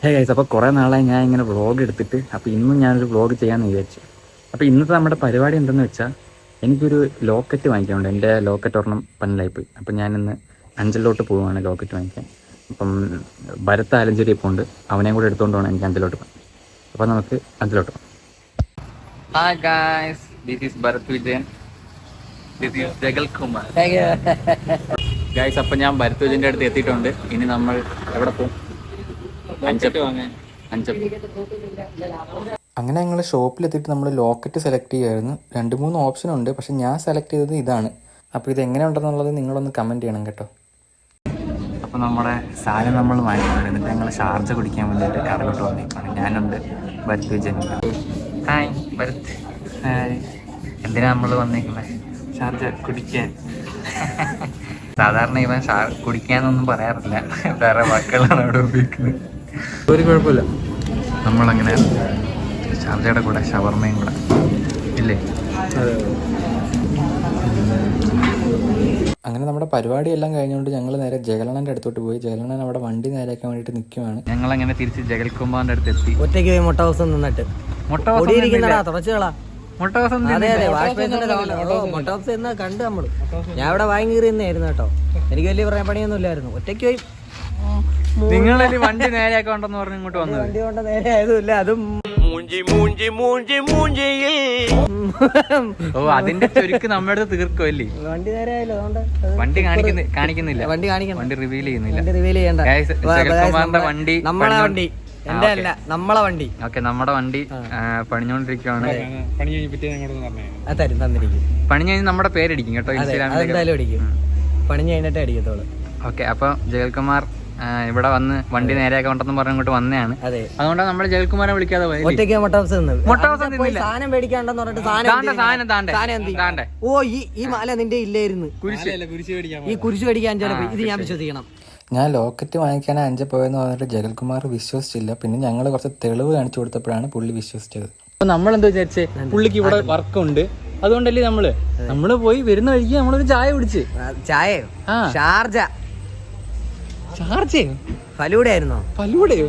Guys, അപ്പോൾ കുറേ നാളായി ഞാൻ ഇങ്ങനെ വ്ളോഗ് എടുത്തിട്ട്, അപ്പോൾ ഇന്നും ഞാനൊരു വ്ളോഗ് ചെയ്യാമെന്ന് വിചാരിച്ചു. അപ്പോൾ ഇന്നത്തെ നമ്മുടെ പരിപാടി എന്തെന്ന് വെച്ചാൽ, എനിക്കൊരു ലോക്കറ്റ് വാങ്ങിക്കാനുണ്ട്. എൻ്റെ ലോക്കറ്റ് ഒരെണ്ണം പന്നലായിപ്പോയി. അപ്പോൾ ഞാനിന്ന് അഞ്ചലിലോട്ട് പോവുകയാണ് ലോക്കറ്റ് വാങ്ങിക്കാൻ. അപ്പം ഭരത് ആലഞ്ചേരി ഇപ്പോൾ ഉണ്ട്, അവനെയും കൂടെ എടുത്തുകൊണ്ട് വേണം എനിക്ക് അഞ്ചലിലോട്ട് പോകാൻ. അപ്പോൾ നമുക്ക് അഞ്ചലിലോട്ട് പോകാം. Hi guys, this is Bharath Vijayan, this is Jagal Kumar. Guys, അപ്പം ഞാൻ ഭരത് വിജയൻ്റെ അടുത്ത് എത്തിയിട്ടുണ്ട്. ഇനി നമ്മൾ എവിടെ പോകും? അങ്ങനെ ഞങ്ങൾ ഷോപ്പിലെത്തിയിട്ട് നമ്മൾ ലോക്കറ്റ് സെലക്ട് ചെയ്യുമായിരുന്നു. 2-3 ഓപ്ഷൻ ഉണ്ട്, പക്ഷെ ഞാൻ സെലക്ട് ചെയ്തത് ഇതാണ്. അപ്പോൾ ഇത് എങ്ങനെ ഉണ്ടെന്നുള്ളത് നിങ്ങളൊന്ന് കമൻറ്റ് ചെയ്യണം കേട്ടോ. അപ്പോൾ നമ്മുടെ സാധനം നമ്മൾ വാങ്ങിയിട്ടുണ്ട്. എന്നിട്ട് ഞങ്ങൾ ഷാർജ കുടിക്കാൻ വേണ്ടിയിട്ട് കടലോട്ട് വന്നേക്കാണ്. ഞാനുണ്ട്, ഭരത് വിജയൻ. ഹായ് ഭരത്. ഹായ്. എന്തിനാണ് നമ്മൾ വന്നേക്കുന്നത്? ഷാർജ കുടിക്കാൻ. സാധാരണ ഇവൻ കുടിക്കാനൊന്നും പറയാറില്ല, വേറെ വാക്കുകളാണ് അവിടെ ഉപയോഗിക്കുന്നത്. ഒരു കുഴപ്പമില്ല. നമ്മളങ്ങനെ ഷാർജയുടെ കൂടെ ഷവർമയും കൂടെ ഇല്ലേ? അങ്ങനെ നമ്മുടെ പരിപാടിയെല്ലാം കഴിഞ്ഞുകൊണ്ട് ഞങ്ങൾ നേരെ ജഗലണ്ണൻ്റെ അടുത്തോട്ട് പോയി. ജഗലണ്ണൻ അവിടെ വണ്ടി നേരെയാക്കാൻ വേണ്ടിയിട്ട് നിൽക്കുവാണ്. ഞങ്ങളങ്ങനെ തിരിച്ച് ജഗൽകുമാറിൻ്റെ അടുത്ത് എത്തി. ഒറ്റയ്ക്ക് മുട്ട ഹൗസ് നിന്നിട്ട് മുട്ട ഹൗസ് കണ്ടു നമ്മള്. ഞാൻ ഇവിടെ വാങ്ങി കയറിയെന്നായിരുന്നു കേട്ടോ. എനിക്ക് വലിയ പണിയൊന്നും ഇല്ലായിരുന്നു. ഒറ്റയ്ക്ക് പോയി നിങ്ങളെ വണ്ടി നേരെയാക്കണ്ടെന്ന് പറഞ്ഞ് ഇങ്ങോട്ട് വന്നു. വണ്ടി കൊണ്ട് നേരെ ആയതുമില്ല, അതും ഓ അതിന്റെ ചുരുക്ക് നമ്മുടെ അടുത്ത് തീർക്കുമല്ലേ? വണ്ടി നേരെ ആയല്ലോ, വണ്ടി കാണിക്കുന്നില്ല, വണ്ടി കാണിക്കണം, വണ്ടി റിവീൽ ചെയ്യുന്നില്ല. റിവീൽ ചെയ്യണ്ട. ജഗൽകുമാറിന്റെ വണ്ടി നമ്മളെ വണ്ടി, എന്റെ അല്ല, നമ്മളെ വണ്ടി. ഓക്കെ, നമ്മുടെ വണ്ടി പണിഞ്ഞോണ്ടിരിക്കുവാണ്. തന്നിരിക്കും. പണി കഴിഞ്ഞ് നമ്മുടെ പേരടിക്കും കേട്ടോ, എന്തായാലും അടിക്കും. പണിഞ്ഞ് കഴിഞ്ഞിട്ടേ അടിക്കത്തോളൂ. ഓക്കെ, അപ്പൊ ജഗൽകുമാർ ഇവിടെ വന്ന് വണ്ടി നേരെയാക്കണ്ടെന്ന് പറഞ്ഞ് ഇങ്ങോട്ട് വന്നതാണ്. അതുകൊണ്ടാണ് നമ്മൾ ജഗൽകുമാരെ വിളിക്കാതെ പോയത്. ഒറ്റയ്ക്ക് മുട്ട ഹൗസ് സാധനം മേടിക്കാണ്ടെന്ന് പറഞ്ഞിട്ട് ഓ ഈ മാല നിന്റെ ഇല്ലായിരുന്നു. ഈ കുരിശ് മേടിക്കാൻ ചിലപ്പോ ഇത് ഞാൻ വിശ്വസിക്കണം. ഞാൻ ലോക്കറ്റ് വാങ്ങിക്കാനാണ് അഞ്ച് പോയെന്ന് പറഞ്ഞിട്ട് ജഗൽകുമാർ വിശ്വസിച്ചില്ല. പിന്നെ ഞങ്ങൾ കുറച്ച് തെളിവ് കാണിച്ചു കൊടുത്തപ്പോഴാണ് പുള്ളി വിശ്വസിച്ചത്. അപ്പൊ നമ്മളെന്താ വിചാരിച്ചേ, പുള്ളിക്ക് ഇവിടെ വർക്കുണ്ട്, അതുകൊണ്ടല്ലേ നമ്മള് പോയി വരുന്ന വഴിക്ക് നമ്മളൊരു ചായ കുടിച്ച്. ചായയോ? ഷാർജ. ഷാർജയോ? ഫലൂഡയായിരുന്നോ? ഫലൂഡയോ?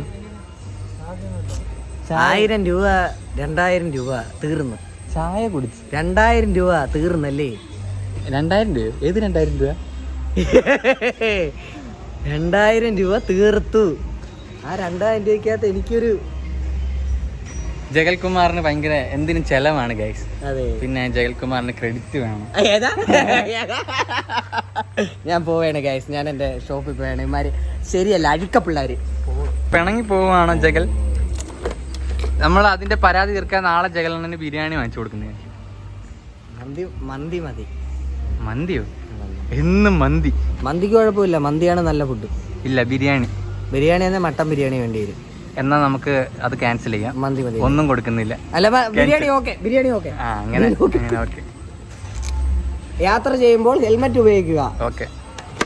1000 രൂപ 2000 രൂപ തീർന്നു. ചായ കുടിച്ച് 2000 രൂപ തീർന്നല്ലേ? 2000 രൂപ? ഏത് 2000 രൂപ? 2000 രൂപ തീർത്തു. ആ 2000 രൂപയ്ക്കകത്ത് എനിക്കൊരു ജഗൽകുമാറിന് ഭയങ്കര എന്തിനും ചെലവാണ് ഗൈസ്. അതെ, പിന്നെ ജഗൽകുമാറിന് ക്രെഡിറ്റ് വേണം. ഞാൻ പോവേണ് ഗൈസ്, ഞാൻ എന്റെ ഷോപ്പിൽ പോവേണ്. ഇമാര് ശരിയല്ല, അഴുക്ക പിള്ളേര്. പിണങ്ങി പോവാണോ ജഗൽ? നമ്മൾ അതിന്റെ പരാതി തീർക്കാൻ നാളെ ജഗലിന് ബിരിയാണി വാങ്ങിച്ചു കൊടുക്കുന്നത്. മന്തി മതി. മന്തിയോ? എന്നും മന്തി. മന്തിക്ക് കുഴപ്പമില്ല, മന്തിയാണ് നല്ല ഫുഡ്. ഇല്ല, ബിരിയാണി. ബിരിയാണി തന്നെ മട്ടൻ ബിരിയാണി വേണ്ടി വരും. എന്നാ നമുക്ക് അത് ക്യാൻസൽ ചെയ്യാം. മന്തി മതി. ഒന്നും കൊടുക്കുന്നില്ല. അല്ല, ബിരിയാണി ഓക്കെ, ബിരിയാണി ഓക്കെ. അങ്ങനെ ഓക്കെ. യാത്ര ചെയ്യുമ്പോൾ ഹെൽമെറ്റ് ഉപയോഗിക്കുക. ഓക്കെ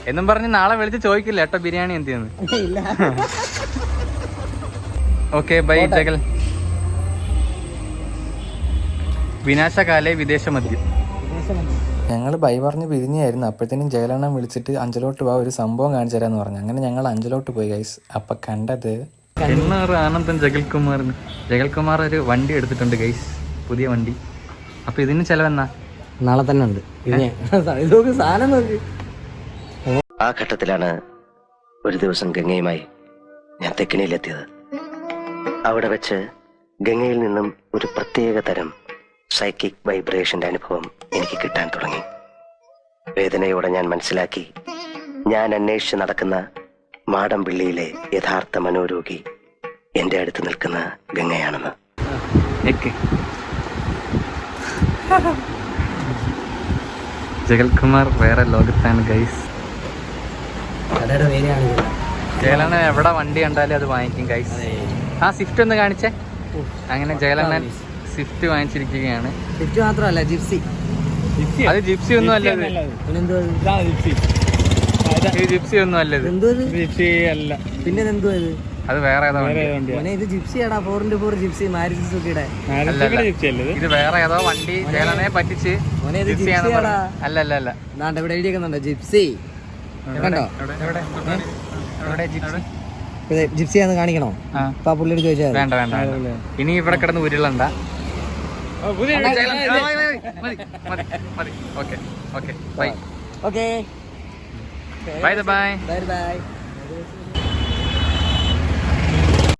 എന്നും പറഞ്ഞ് നാളെ വിളിച്ച് ചോദിക്കില്ല കേട്ടോ ബിരിയാണി എന്തിയെന്ന്. ഇല്ല. Okay, by ജഗൽ. വിനാശകാലേ വിദേശ മദ്യം. ഞങ്ങൾ ബൈ പറഞ്ഞ് പിരിഞ്ഞായിരുന്നു. അപ്പോഴത്തേനും ജഗലണ്ണൻ വിളിച്ചിട്ട് അഞ്ചലോട്ട് പോവാ, ഒരു സംഭവം കാണിച്ചു തരാമെന്ന് പറഞ്ഞു. അങ്ങനെ ഞങ്ങൾ അഞ്ചലോട്ട് പോയി ഗൈസ്. അപ്പൊ കണ്ടത് ആനന്ദം ജഗൽകുമാറിന്. ജഗൽകുമാർ ഒരു വണ്ടി എടുത്തിട്ടുണ്ട് ഗൈസ്, പുതിയ വണ്ടി. അപ്പൊ ഇതിന് ചെലവെന്നാ? നാളെ തന്നെ ഉണ്ട്. സാധനം നോക്ക്. ആ ഘട്ടത്തിലാണ് ഒരു ദിവസം ഗംഗയുമായി ഞാൻ തെക്കിനിയിലെത്തിയത്. അവിടെ വെച്ച് ഗംഗയിൽ നിന്നും ഒരു പ്രത്യേക തരം സൈക്കിക് വൈബ്രേഷന്റെ അനുഭവം എനിക്ക് കിട്ടാൻ തുടങ്ങി. വേദനയോടെ ഞാൻ മനസ്സിലാക്കി, ഞാൻ അന്വേഷിച്ച് നടക്കുന്ന മാടമ്പിള്ളിയിലെ യഥാർത്ഥ മനോരോഗി എന്റെ അടുത്ത് നിൽക്കുന്ന ഗംഗയാണെന്ന്. ജഗൽകുമാർ വേറെ ലോകത്താണ് ഗൈസ്. ജഗലണ്ണൻ എവിടെ വണ്ടി കണ്ടാലും അത് വാങ്ങിക്കും ഗൈസ്. ആ സ്വിഫ്റ്റ് ഒന്ന് കാണിച്ചേ. അങ്ങനെ ജഗലണ്ണൻ സ്വിഫ്റ്റ് വാങ്ങിച്ചിരിക്കുകയാണ്. സ്വിഫ്റ്റ് മാത്രമല്ല, ജിപ്സി. അത് ജിപ്സി ഒന്നും അല്ലത്. ജിപ്സി ഒന്നും അല്ലത്. പിന്നെ എന്തോ അത് വേറെ ഏതോ വണ്ടി. ഇത് ജിപ്സിയാടാ, 4x4 ജിപ്സി, മാരുതി സുസുക്കിയുടെ. ഇത് വേറെ ഏതോ വണ്ടി ജഗലണ്ണനെ പറ്റിച്ച്. അല്ല ഇവിടെ എഴുതിയേക്കുന്നുണ്ടോ ജിപ്സി? കണ്ടോ? ജിപ്സിയാന്ന് കാണിക്കണോ? ആ. അപ്പൊ ആ പുള്ളിയോട് ചോദിച്ചാൽ വേണ്ട വേണ്ട വേണ്ട. ഇനി ഇവിടെ കിടന്ന് ഉരുളണ്ട. Okay okay bye okay bye bye. Bye by.